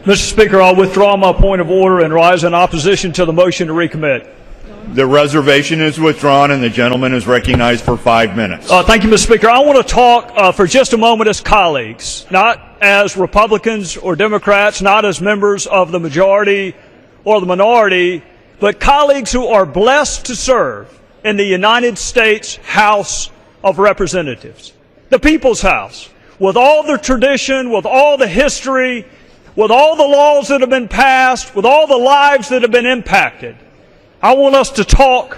Mr. Speaker, I'll withdraw my point of order and rise in opposition to the motion to recommit. The reservation is withdrawn and the gentleman is recognized for 5 minutes. Thank you, Mr. Speaker. I want to talk for just a moment as colleagues, not as Republicans or Democrats, not as members of the majority or the minority, but colleagues who are blessed to serve in the United States House of Representatives, the People's House, with all the tradition, with all the history, with all the laws that have been passed, with all the lives that have been impacted. I want us to talk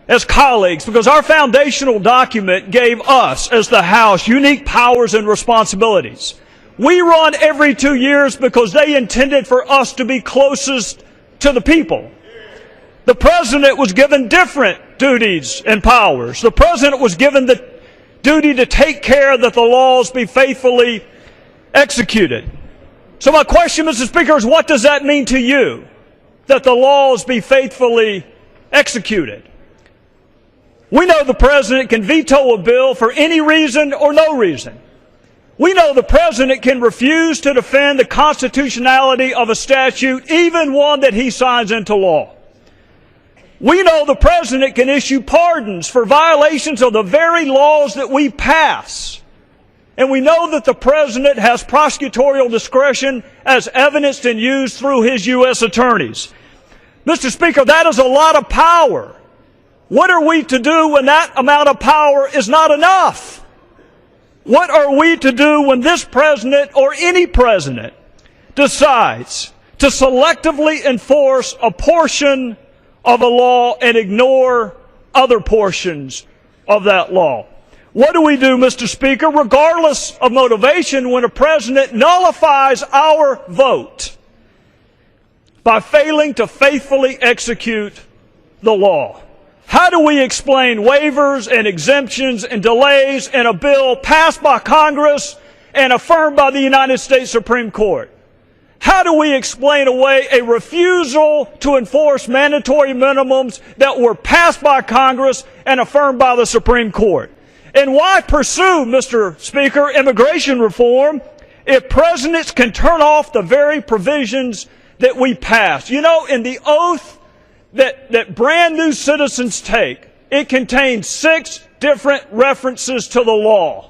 as colleagues because our foundational document gave us, as the House, unique powers and responsibilities. We run every 2 years because they intended for us to be closest to the people. The President was given different duties and powers. The President was given the duty to take care that the laws be faithfully executed. So my question, Mr. Speaker, is what does that mean to you? That the laws be faithfully executed. We know the President can veto a bill for any reason or no reason. We know the President can refuse to defend the constitutionality of a statute, even one that he signs into law. We know the President can issue pardons for violations of the very laws that we pass. And we know that the President has prosecutorial discretion as evidenced and used through his U.S. attorneys. Mr. Speaker, that is a lot of power. What are we to do when that amount of power is not enough? What are we to do when this President or any President decides to selectively enforce a portion of a law and ignore other portions of that law? What do we do, Mr. Speaker, regardless of motivation, when a president nullifies our vote by failing to faithfully execute the law? How do we explain waivers and exemptions and delays in a bill passed by Congress and affirmed by the United States Supreme Court? How do we explain away a refusal to enforce mandatory minimums that were passed by Congress and affirmed by the Supreme Court? And why pursue, Mr. Speaker, immigration reform if presidents can turn off the very provisions that we pass? You know, in the oath that brand new citizens take, it contains 6 different references to the law.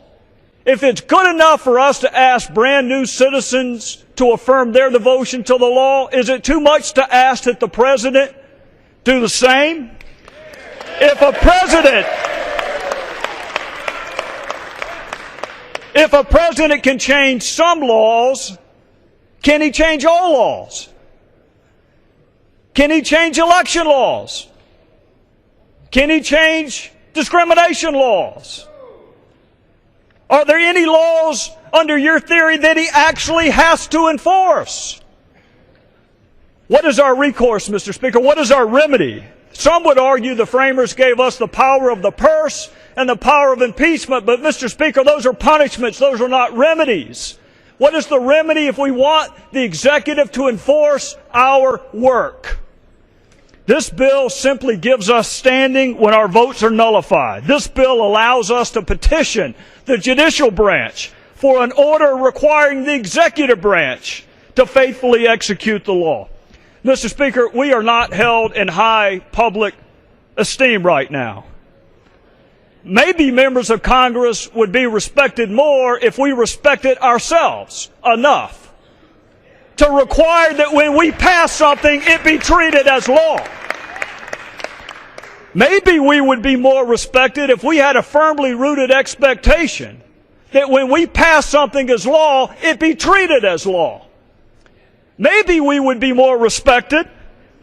If it's good enough for us to ask brand new citizens to affirm their devotion to the law, is it too much to ask that the President do the same? If a president can change some laws, can he change all laws? Can he change election laws? Can he change discrimination laws? Are there any laws under your theory that he actually has to enforce? What is our recourse, Mr. Speaker? What is our remedy? Some would argue the framers gave us the power of the purse and the power of impeachment, but Mr. Speaker, those are punishments, those are not remedies. What is the remedy if we want the executive to enforce our work? This bill simply gives us standing when our votes are nullified. This bill allows us to petition the judicial branch for an order requiring the executive branch to faithfully execute the law. Mr. Speaker, we are not held in high public esteem right now. Maybe members of Congress would be respected more if we respected ourselves enough to require that when we pass something, it be treated as law. Maybe we would be more respected if we had a firmly rooted expectation that when we pass something as law, it be treated as law. Maybe we would be more respected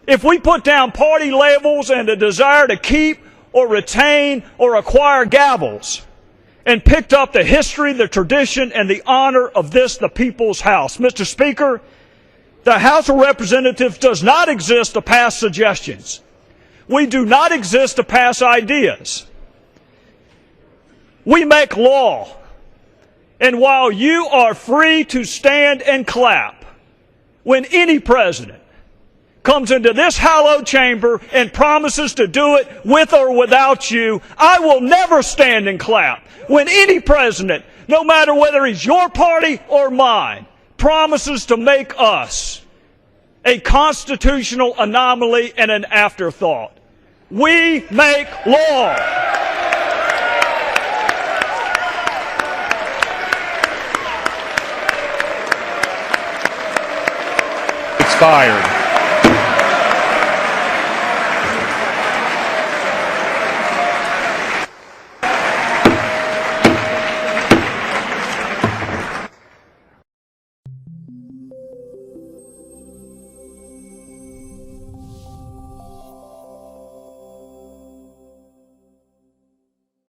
if we put down party labels and a desire to keep or retain or acquire gavels and picked up the history, the tradition, and the honor of this, the People's House. Mr. Speaker, the House of Representatives does not exist to pass suggestions. We do not exist to pass ideas. We make law. And while you are free to stand and clap when any president comes into this hallowed chamber and promises to do it with or without you, I will never stand and clap when any president, no matter whether he's your party or mine, promises to make us a constitutional anomaly and an afterthought. We make law. Expired.